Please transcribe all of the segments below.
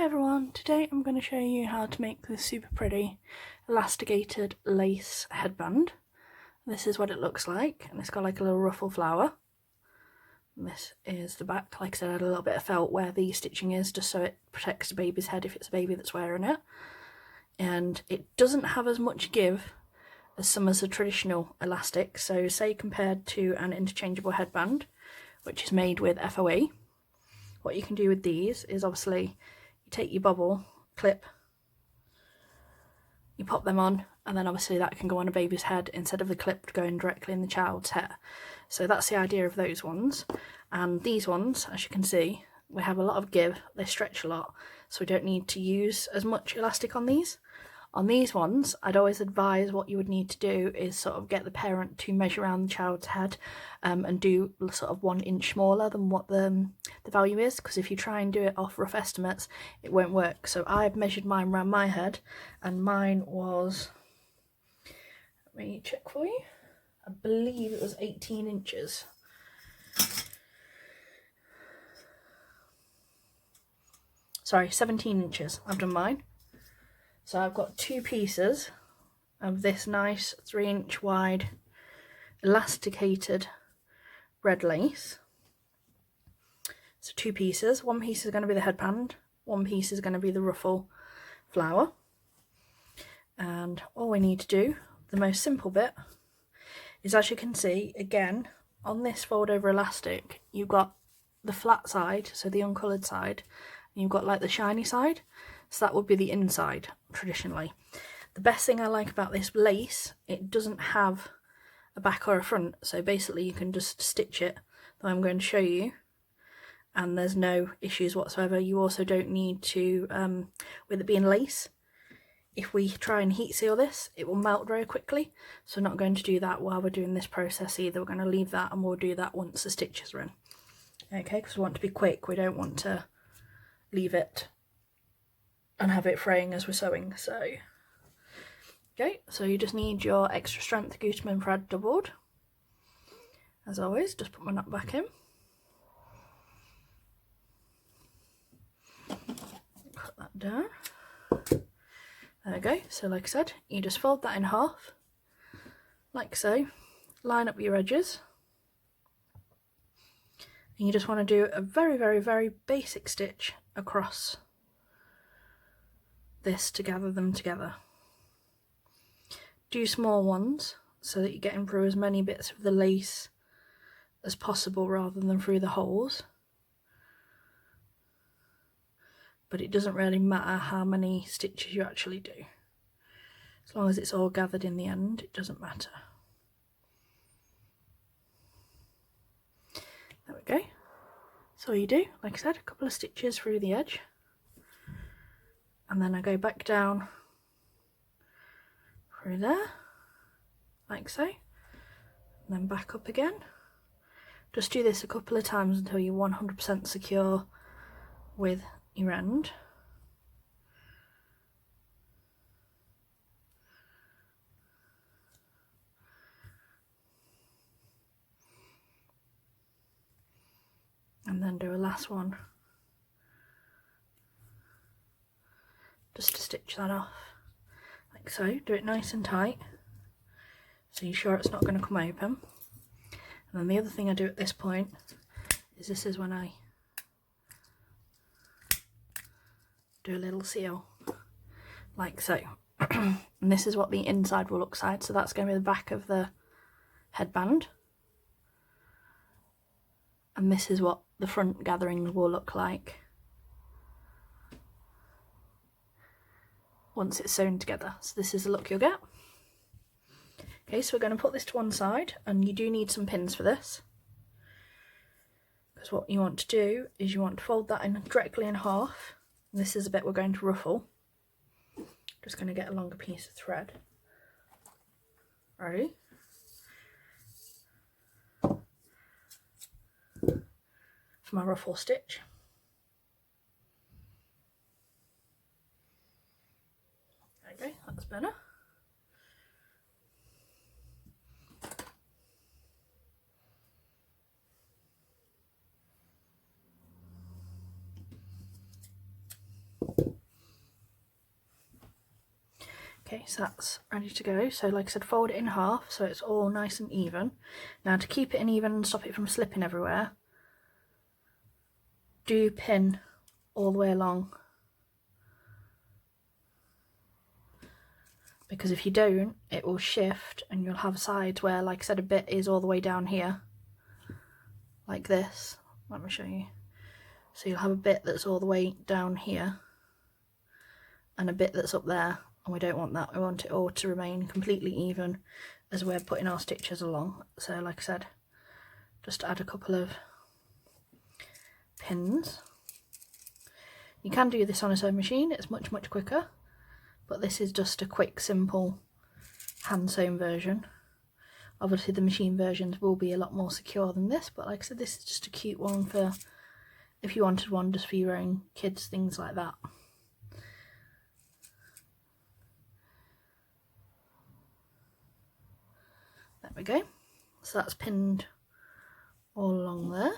Hi everyone, today I'm going to show you how to make this super pretty elasticated lace headband. This is what it looks like, and it's got like a little ruffle flower. And this is the back. Like I said, I had a little bit of felt where the stitching is, just so it protects the baby's head if it's a baby that's wearing it. And it doesn't have as much give as some of the traditional elastic. So say compared to an interchangeable headband, which is made with FOE, what you can do with these is obviously you take your bubble clip, you pop them on, and then obviously that can go on a baby's head instead of the clip going directly in the child's hair. So that's the idea of those ones. And these ones, as you can see, we have a lot of give, they stretch a lot, so we don't need to use as much elastic on these. On these ones, I'd always advise what you would need to do is sort of get the parent to measure around the child's head and do sort of 1 inch smaller than what the value is, because if you try and do it off rough estimates, it won't work. So I've measured mine around my head, and mine was, let me check for you, I believe it was 18 inches. Sorry, 17 inches I've done mine. So I've got 2 pieces of this nice 3-inch wide elasticated red lace. So 2 pieces. 1 piece is going to be the headband, 1 piece is going to be the ruffle flower. And all we need to do, the most simple bit, is, as you can see, again, on this fold over elastic, you've got the flat side, so the uncoloured side, and you've got like the shiny side. So that would be the inside, traditionally. The best thing I like about this lace, it doesn't have a back or a front, so basically you can just stitch it, that I'm going to show you, and there's no issues whatsoever. You also don't need to, with it being lace, if we try and heat seal this, it will melt very quickly, so we're not going to do that while we're doing this process either. We're going to leave that, and we'll do that once the stitches are in. Okay, because we want to be quick, we don't want to leave it and have it fraying as we're sewing. So okay, so you just need your extra strength Gooseman thread doubled. As always, just put my knot back in, cut that down. There we go. So like I said, you just fold that in half like so, line up your edges, and you just want to do a very basic stitch across this to gather them together. Do small ones so that you're getting through as many bits of the lace as possible rather than through the holes. But it doesn't really matter how many stitches you actually do. As long as it's all gathered in the end, it doesn't matter. There we go. So you do, like I said, a couple of stitches through the edge. And then I go back down through there, like so, and then back up again. Just do this a couple of times until you're 100% secure with your end. And then do a last one, just to stitch that off, like so. Do it nice and tight, so you're sure it's not going to come open. And then the other thing I do at this point is, this is when I do a little seal, like so. And this is what the inside will look like. So that's going to be the back of the headband. And this is what the front gathering will look like once it's sewn together. So this is the look you'll get. Okay, so we're going to put this to one side, and you do need some pins for this, because what you want to do is you want to fold that in directly in half, and this is the bit we're going to ruffle. Just going to get a longer piece of thread. Ready? For my ruffle stitch. Okay, that's better. Okay, so that's ready to go. So like I said, fold it in half so it's all nice and even. Now to keep it even and stop it from slipping everywhere, do pin all the way along. Because if you don't, it will shift and you'll have sides where, like I said, a bit is all the way down here. Like this. Let me show you. So you'll have a bit that's all the way down here and a bit that's up there. And we don't want that. We want it all to remain completely even as we're putting our stitches along. So like I said, just add a couple of pins. You can do this on a sewing machine, it's much quicker, but this is just a quick, simple hand sewn version. Obviously the machine versions will be a lot more secure than this, but like I said, this is just a cute one for if you wanted one just for your own kids, things like that. There we go. So that's pinned all along there.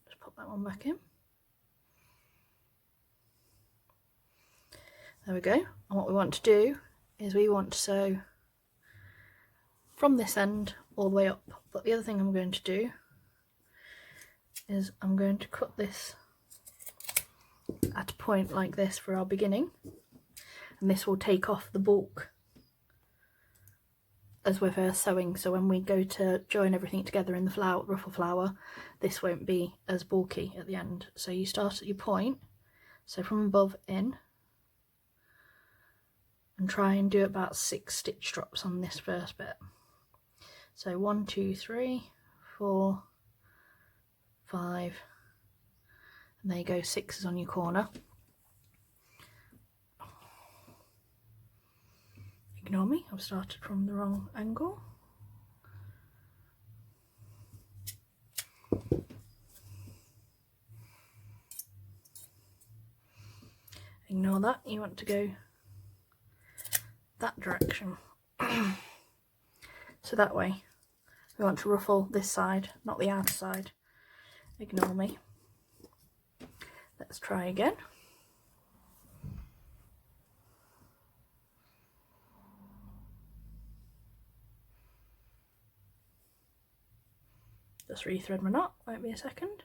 Just pop that one back in. There we go. And what we want to do is we want to sew from this end all the way up. But the other thing I'm going to do is I'm going to cut this at a point like this for our beginning. And this will take off the bulk as we're first sewing, so when we go to join everything together in the flower, ruffle flower, this won't be as bulky at the end. So you start at your point, so from above in, and try and do about 6 stitch drops on this first bit. So 1, 2, 3, 4, 5, and there you go, 6s on your corner. Ignore me, I've started from the wrong angle. Ignore that, you want to go that direction. So that way, we want to ruffle this side, not the outer side. Ignore me. Let's try again. Just rethread my knot, won't be a second.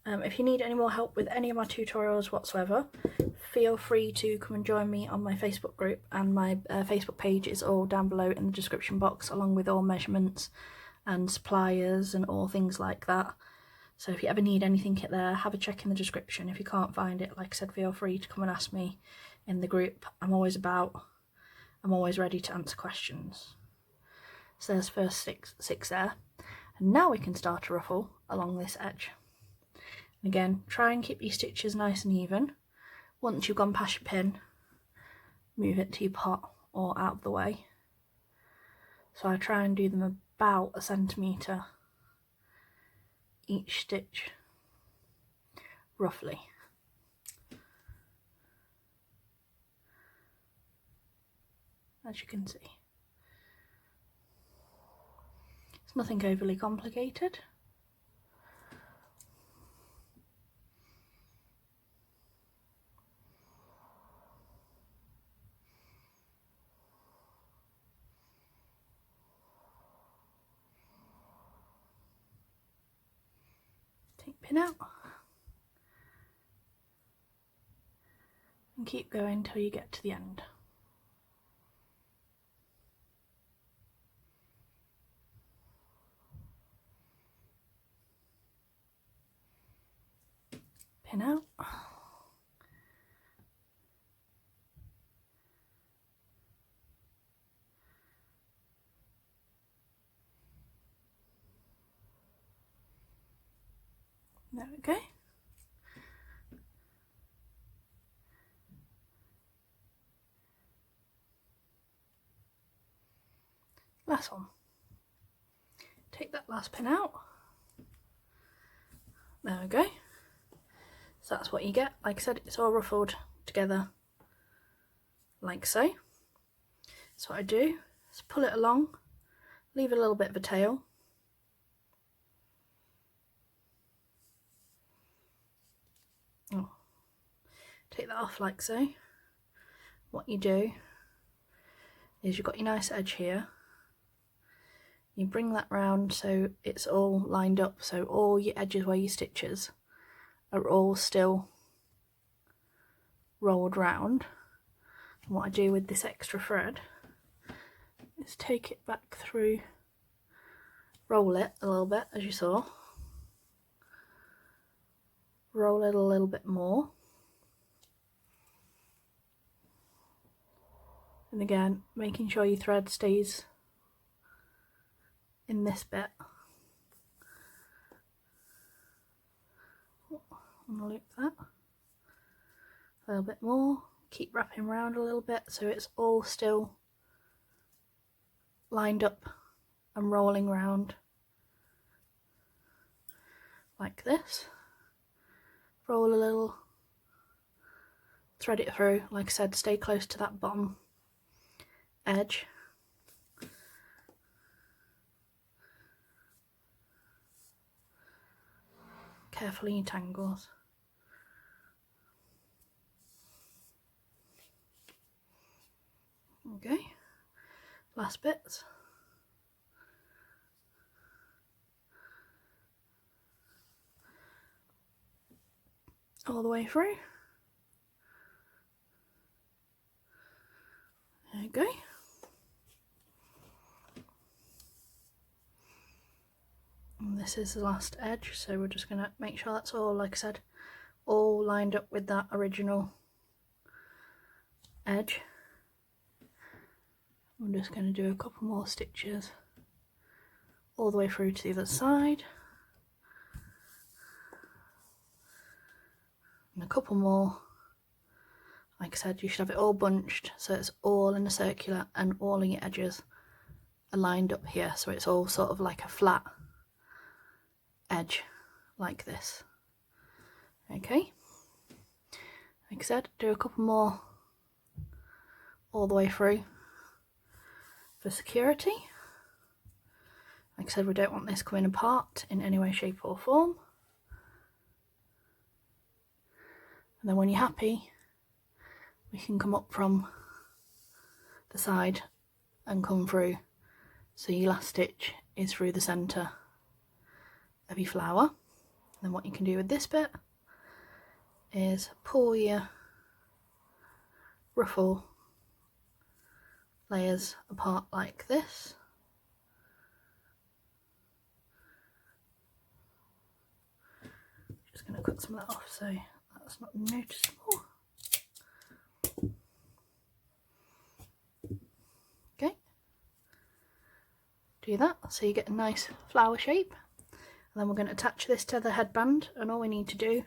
If you need any more help with any of my tutorials whatsoever, feel free to come and join me on my Facebook group, and my Facebook page is all down below in the description box, along with all measurements and suppliers and all things like that. So if you ever need anything there, have a check in the description. If you can't find it, like I said, feel free to come and ask me in the group. I'm always ready to answer questions. So there's first six there. And now we can start to ruffle along this edge. And again, try and keep your stitches nice and even. Once you've gone past your pin, move it to your pot or out of the way. So I try and do them about 1 centimetre each stitch, roughly. As you can see. It's nothing overly complicated. Take pin out and keep going till you get to the end. Pin out. There we go. Last one. Take that last pin out. There we go. So that's what you get. Like I said, it's all ruffled together like so. So what I do is pull it along, leave a little bit of a tail. Oh. take that off like so. What you do is you've got your nice edge here. You bring that round so it's all lined up, so all your edges where your stitches are all still rolled round. And what I do with this extra thread is take it back through, roll it a little bit as you saw, roll it a little bit more, and again making sure your thread stays in this bit. Loop that a little bit more, keep wrapping around a little bit so it's all still lined up and rolling round like this. Roll a little, thread it through, like I said, stay close to that bottom edge. Carefully in tangles. Okay, last bits. All the way through. There you go. And this is the last edge, so we're just going to make sure that's all, like I said, all lined up with that original edge. I'm just going to do a couple more stitches all the way through to the other side. And a couple more. Like I said, you should have it all bunched so it's all in a circular and all in your edges are lined up here, so it's all sort of like a flat edge like this. Okay, like I said, do a couple more all the way through for security. Like I said, we don't want this coming apart in any way, shape or form. And then when you're happy, we can come up from the side and come through, so your last stitch is through the centre of your flower. And then what you can do with this bit is pull your ruffle layers apart like this. Just going to cut some of that off so that's not noticeable. Okay, do that so you get a nice flower shape, and then we're going to attach this to the headband, and all we need to do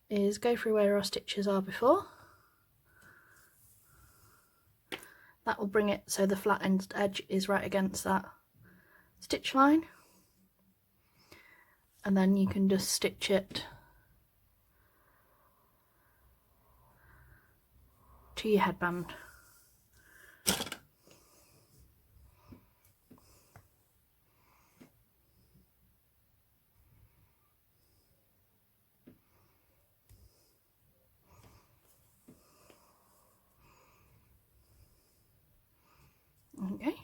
is go through where our stitches are before. That will bring it so the flat end edge is right against that stitch line, and then you can just stitch it to your headband. Okay,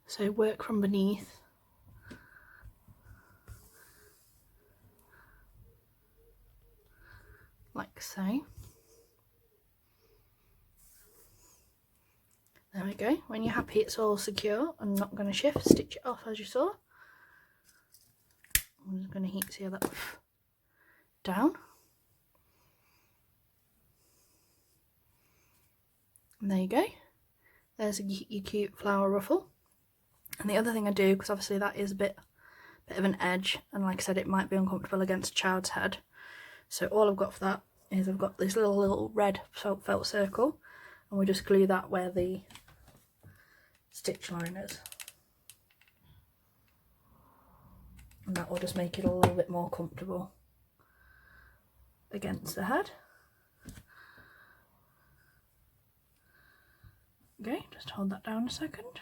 so work from beneath, like so. There we go. When you're happy it's all secure and not going to shift, stitch it off as you saw. I'm just going to heat seal that down. And there you go. There's your cute flower ruffle. And the other thing I do, because obviously that is a bit of an edge, and like I said, it might be uncomfortable against a child's head. So all I've got for that is I've got this little red felt circle, and we just glue that where the stitch line is. And that will just make it a little bit more comfortable against the head. Okay, just hold that down a second.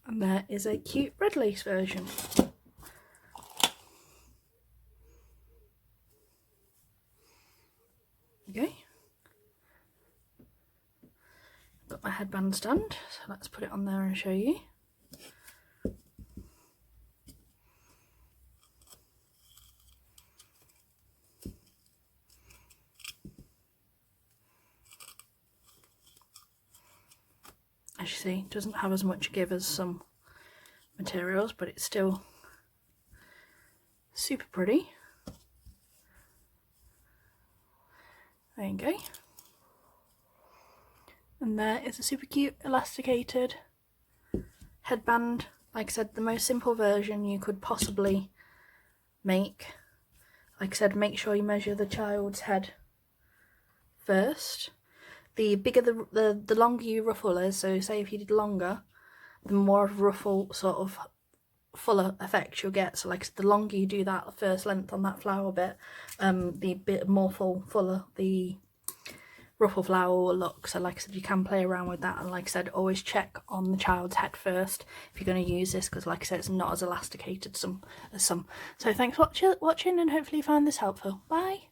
And there is a cute red lace version. Okay. Got my headband stand, so let's put it on there and show you. As you see, it doesn't have as much give as some materials, but it's still super pretty. There you go. And there is a super cute elasticated headband. Like I said, the most simple version you could possibly make. Like I said, make sure you measure the child's head first. The bigger the longer your ruffle is, so say if you did longer, the more of a ruffle sort of fuller effect you'll get. So like I said, the longer you do that first length on that flower bit, the bit more fuller the ruffle flower will look. So like I said, you can play around with that, and like I said, always check on the child's head first if you're going to use this, because like I said, it's not as elasticated as some. So thanks for watching, and hopefully you found this helpful. Bye.